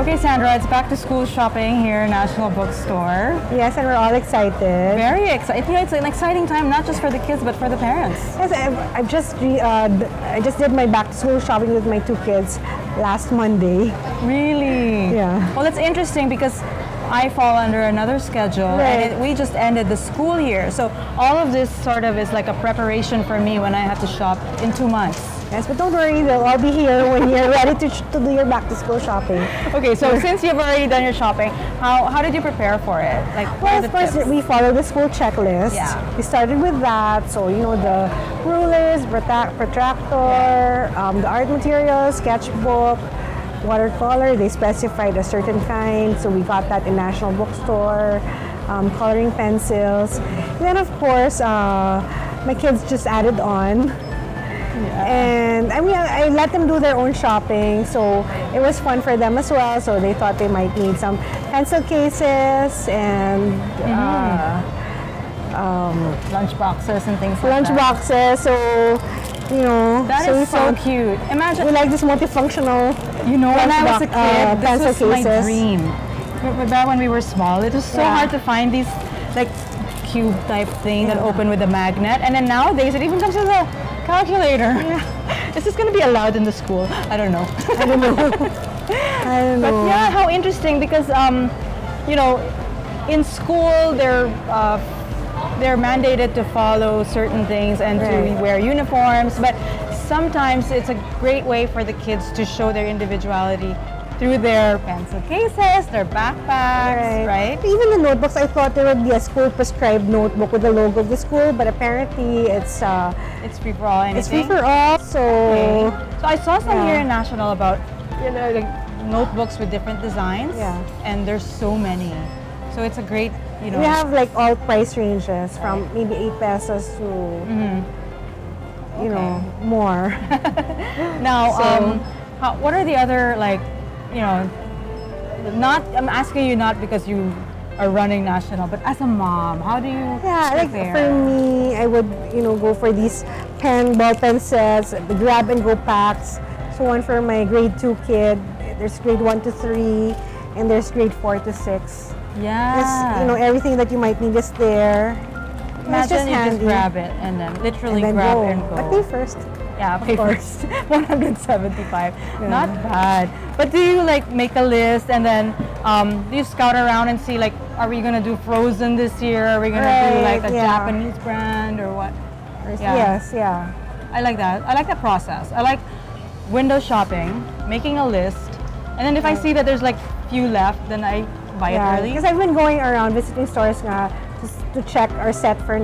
Okay, Xandra, it's back to school shopping here, National Bookstore. Yes, and we're all excited. Very excited. It's an exciting time, not just for the kids, but for the parents. Yes, I just did my back to school shopping with my two kids last Monday. Really? Yeah. Well, it's interesting because I fall under another schedule, right. and we just ended the school year. So all of this sort of is like a preparation for me when I have to shop in 2 months. Yes, but don't worry, they'll all be here when you're ready to do your back to school shopping. Okay, so since you've already done your shopping, how did you prepare for it? Like, well, of course, we follow the school checklist. Yeah. We started with that, so you know the rulers, protractor, the art materials, sketchbook, watercolor. They specified a certain kind, so we got that in National Bookstore. Coloring pencils. And then, of course, my kids just added on. Yeah. And I mean, I let them do their own shopping, so it was fun for them as well. So they thought they might need some pencil cases and lunch boxes and things like lunch that. boxes. So you know, that is so cute. Imagine we like this multifunctional. You know, when I was a kid, pencil this was cases. my dream. Back when we were small, it was so hard to find these like cube type thing that open with a magnet, and then nowadays it even comes with a calculator. Yeah. Is this going to be allowed in the school? I don't know. I don't know. I don't know. But yeah, how interesting, because you know, in school they're mandated to follow certain things and to wear uniforms, but sometimes it's a great way for the kids to show their individuality through their pencil cases, their backpacks, right? Even the notebooks, I thought there would be a school-prescribed notebook with the logo of the school, but apparently it's free for all. Anything? It's free for all. So, so I saw some here in National about like notebooks with different designs. Yeah. And there's so many. So it's a great, you know. We have like all price ranges from maybe 8 pesos to you know, more. Now, what are the other, like, you know, I'm asking you not because you are running National, but as a mom, how do you prepare? Like for me, I would, you know, go for these ball pen sets, the grab and go packs. So one for my grade 2 kid, there's grade 1 to 3, and there's grade 4 to 6. Yeah. You know, everything that you might need is there. Imagine you just grab it and then literally grab and go. But pay first. Yeah, pay first. 175. Not bad. But do you like make a list and then do you scout around and see like, are we gonna do Frozen this year? Are we gonna do like a Japanese brand or what? Yes, I like that. I like that process. I like window shopping, making a list, and then if I see that there's like few left, then I buy it early. Because I've been going around visiting stores to check our set for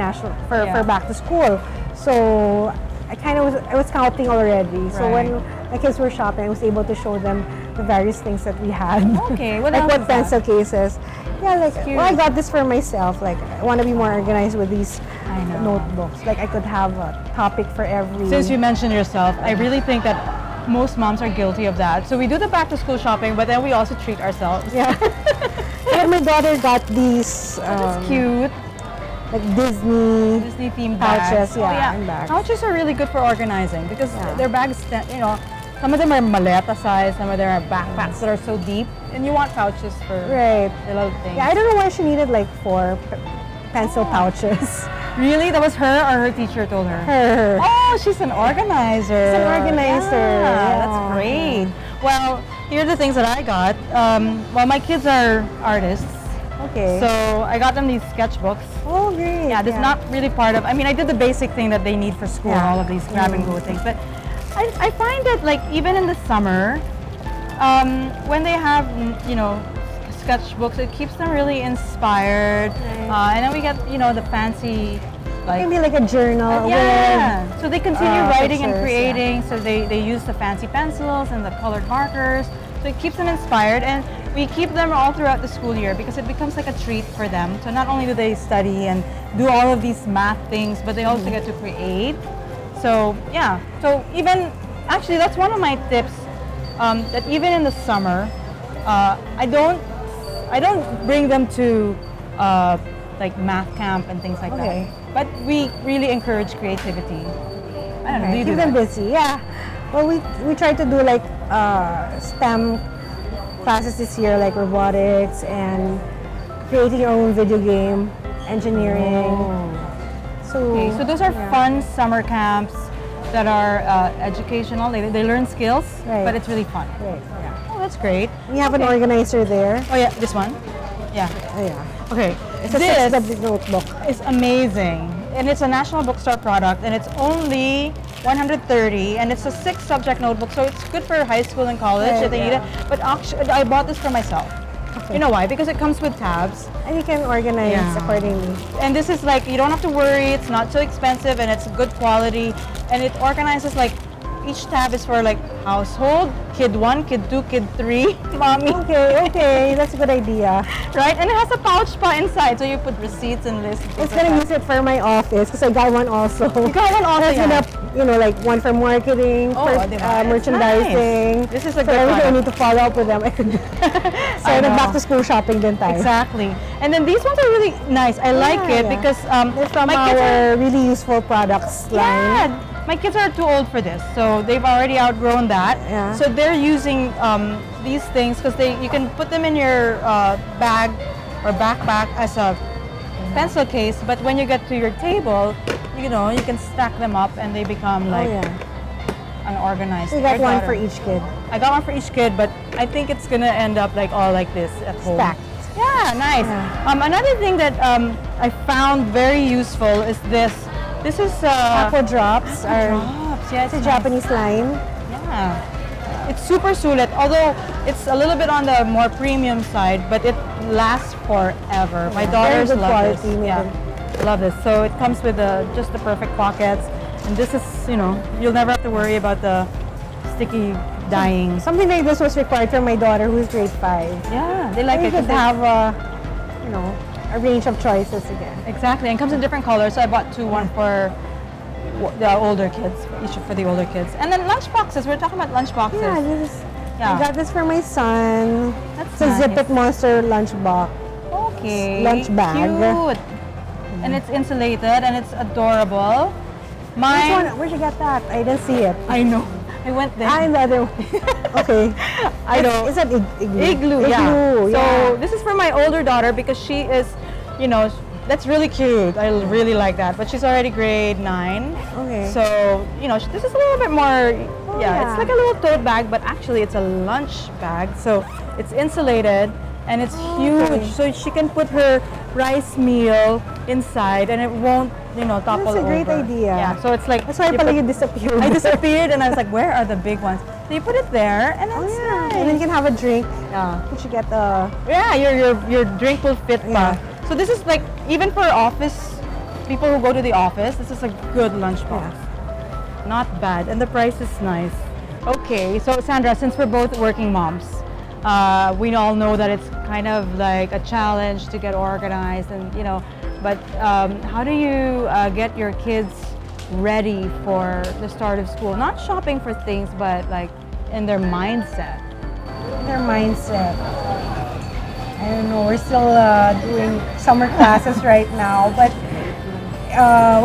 for back to school. So I was counting already. So when my kids were shopping, I was able to show them the various things that we had. Okay, like what pencil cases. Yeah, like I got this for myself. Like I want to be more organized with these notebooks. Like I could have a topic for every. Since you mentioned yourself, I really think that most moms are guilty of that. So we do the back to school shopping, but then we also treat ourselves. Yeah. And my daughter got these. That's cute. Like Disney themed pouches, bags. And bags. Pouches are really good for organizing because their bags, you know, some of them are maleta size, some of them are backpacks that are so deep, and you want pouches for the little things. Yeah, I don't know why she needed like 4 pencil pouches. Really? That was her or her teacher told her? Her. Oh, she's an organizer. She's an organizer. Yeah, that's great. Well, here are the things that I got. Well, my kids are artists. Okay. So I got them these sketchbooks. Oh, great. Yeah, this is not really part of, I mean, I did the basic thing that they need for school, all of these grab and go things. But I find that like even in the summer, when they have, you know, sketchbooks, it keeps them really inspired. And then we get, you know, the fancy, like maybe like a journal. So they continue writing and creating. So they use the fancy pencils and the colored markers. So it keeps them inspired, and we keep them all throughout the school year because it becomes like a treat for them. So not only do they study and do all of these math things, but they also get to create. So yeah, so even, actually that's one of my tips, that even in the summer, I don't bring them to like math camp and things like that. But we really encourage creativity. I don't know, do you keep them busy, Well, we try to do like STEM classes this year, like robotics and creating your own video game, engineering. So those are fun summer camps that are educational. They learn skills, but it's really fun. Right. Yeah. Oh, that's great. We have an organizer there. Oh yeah, this one. Yeah. Oh yeah. Okay. It's a 6 notebook. It's amazing, and it's a National Bookstore product, and it's only 130, and it's a 6-subject notebook, so it's good for high school and college if they need it. But actually, I bought this for myself. Okay. You know why? Because it comes with tabs. And you can organize accordingly. And this is like, you don't have to worry, it's not so expensive, and it's good quality, and it organizes like, each tab is for like household, kid 1, kid 2, kid 3, mommy. Okay, that's a good idea. Right? And it has a pouch pa inside, so you put receipts and lists. I was gonna use it for my office because I got one also. You got one also, you know, like one for marketing, for merchandising. Nice. This is a good everything I product. need to follow up with them. I could do. So back to school shopping din tayo. Exactly. And then these ones are really nice. I like it because they're from our really useful products line. Yeah. My kids are too old for this, so they've already outgrown that. Yeah. So they're using these things because you can put them in your bag or backpack as a pencil case. But when you get to your table, you know, you can stack them up and they become like unorganized. So you got one for each kid. I got one for each kid, but I think it's gonna end up like all like this at home. Stacked. Yeah, nice. Yeah. Another thing that I found very useful is this. This is Apple drops. Yeah, it's a Japanese line. Yeah, it's super sulit. Although it's a little bit on the more premium side, but it lasts forever. My daughters love this. Yeah, love this. So it comes with just the perfect pockets, and this is, you know, you'll never have to worry about the sticky dyeing. Something like this was required for my daughter, who's grade 5. Yeah, they like it. You could have you know, a range of choices again. Exactly, and it comes in different colors. So I bought two, one for the older kids, each for the older kids. And then lunch boxes. We're talking about lunch boxes. Yeah, I got this for my son. It's a Zip It Monster lunch box. Okay. Lunch bag. Cute. And it's insulated and it's adorable. Where'd you get that? I didn't see it. I know. I went there. In the other one. Okay. I know. Is that igloo? Igloo, yeah. So this is for my older daughter because she is, you know, that's really cute. I really like that. But she's already grade 9. Okay. So, you know, this is a little bit more, it's like a little tote bag, but actually it's a lunch bag. So it's insulated and it's huge. Okay. So she can put her rice meal inside and it won't, you know, topple over. That's a great idea. Yeah, so it's like... That's why you disappeared. I disappeared and I was like, where are the big ones? So you put it there and it's nice. And then you can have a drink. Yeah. You should get the... Yeah, your drink will fit pa. So this is like, even for office, people who go to the office, this is a good lunchbox. Yeah. Not bad, and the price is nice. Okay, so Xandra, since we're both working moms, we all know that it's kind of like a challenge to get organized, and you know, but how do you get your kids ready for the start of school? Not shopping for things, but like in their mindset. Their mindset. I don't know, we're still doing summer classes right now, but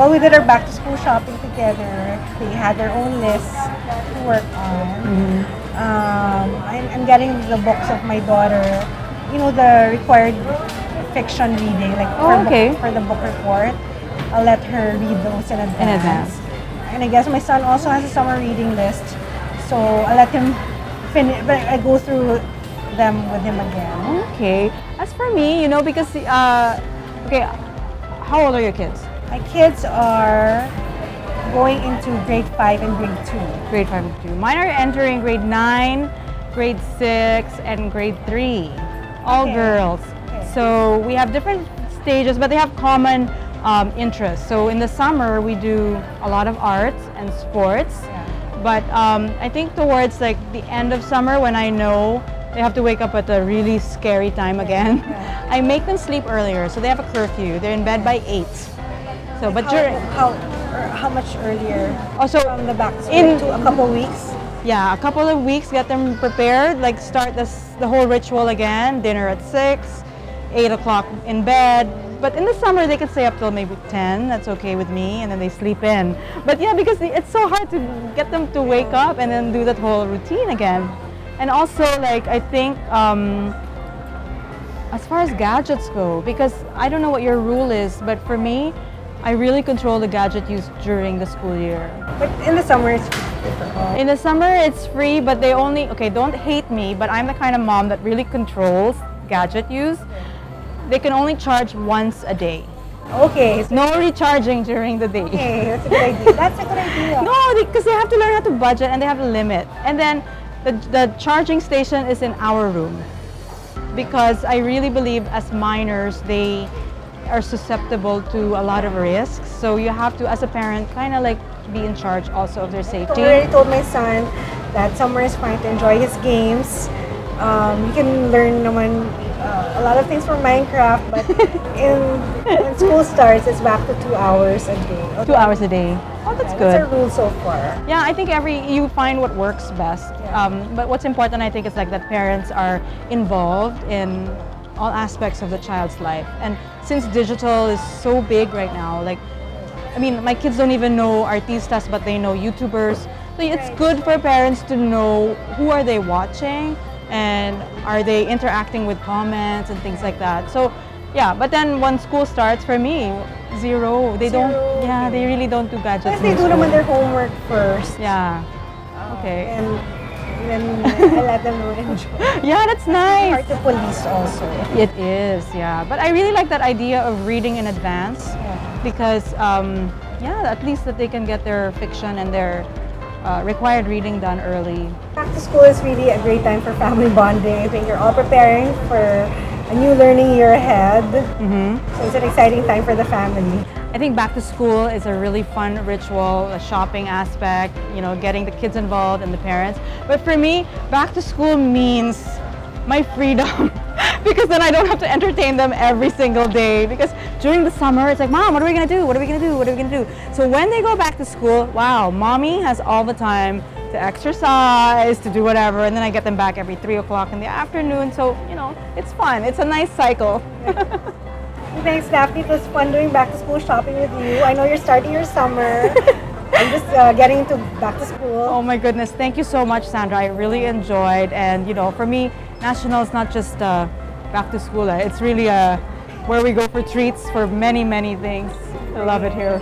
we did our back to school shopping together. They had their own lists to work on. I'm getting the books of my daughter, you know, the required fiction reading, like for the book report. I'll let her read those in advance. And I guess my son also has a summer reading list, so I'll let him finish, but I go through them with him again. Okay. As for me, you know, because okay, how old are your kids? My kids are going into grade 5 and grade 2. Grade 5 and 2. Mine are entering grade 9, grade 6, and grade 3. All girls. Okay. So we have different stages, but they have common interests. So in the summer, we do a lot of arts and sports. Yeah. But I think towards like the end of summer, when I know they have to wake up at a really scary time again, I make them sleep earlier. So they have a curfew. They're in bed by 8. So, but how much earlier? Also, from the back to a couple weeks. Yeah, a couple of weeks. Get them prepared. Like start the whole ritual again. Dinner at 6, 8 o'clock in bed. But in the summer, they can stay up till maybe 10. That's okay with me, and then they sleep in. But yeah, because it's so hard to get them to wake up and then do that whole routine again. And also, like, I think as far as gadgets go, because I don't know what your rule is, but for me, I really control the gadget use during the school year. But in the summer, it's in the summer, it's free, but they only, okay, don't hate me, but I'm the kind of mom that really controls gadget use. They can only charge once a day. Okay. So no recharging during the day. Okay, that's a good idea. That's a good idea. No, because they have to learn how to budget and they have a limit. And then the charging station is in our room. Because I really believe as minors, they are susceptible to a lot of risks. So you have to, as a parent, kind of like be in charge also of their safety. I already told my son that summer is fine to enjoy his games. You can learn naman a lot of things from Minecraft, but when school starts, it's back to 2 hours a day. Okay. 2 hours a day. Oh, that's good. That's our rule so far. Yeah, I think you find what works best. Yeah. But what's important, I think, is like that parents are involved in all aspects of the child's life. And since digital is so big right now, like, I mean, my kids don't even know artistas, but they know YouTubers. So it's good for parents to know who are they watching and are they interacting with comments and things like that. So yeah, but then when school starts, for me, zero. They don't, yeah, they really don't do gadgets. Unless they do naman their homework first. Yeah, okay. And then I let them enjoy. Yeah, that's nice. Hard to police also. It is, yeah. But I really like that idea of reading in advance because, yeah, at least that they can get their fiction and their required reading done early. Back to school is really a great time for family bonding. I think you're all preparing for a new learning year ahead. So it's an exciting time for the family. I think back to school is a really fun ritual, a shopping aspect, you know, getting the kids involved and the parents. But for me, back to school means my freedom because then I don't have to entertain them every single day because during the summer it's like, Mom, what are we gonna do? What are we gonna do? What are we gonna do? So when they go back to school, wow, Mommy has all the time to exercise, to do whatever, and then I get them back every 3 o'clock in the afternoon. So, you know, it's fun. It's a nice cycle. Thanks, Daphne. It was fun doing back to school shopping with you. I know you're starting your summer. I'm just getting into back to school. Oh my goodness. Thank you so much, Xandra. I really enjoyed. And, you know, for me, National is not just back to school. It's really where we go for treats for many, many things. I love it here.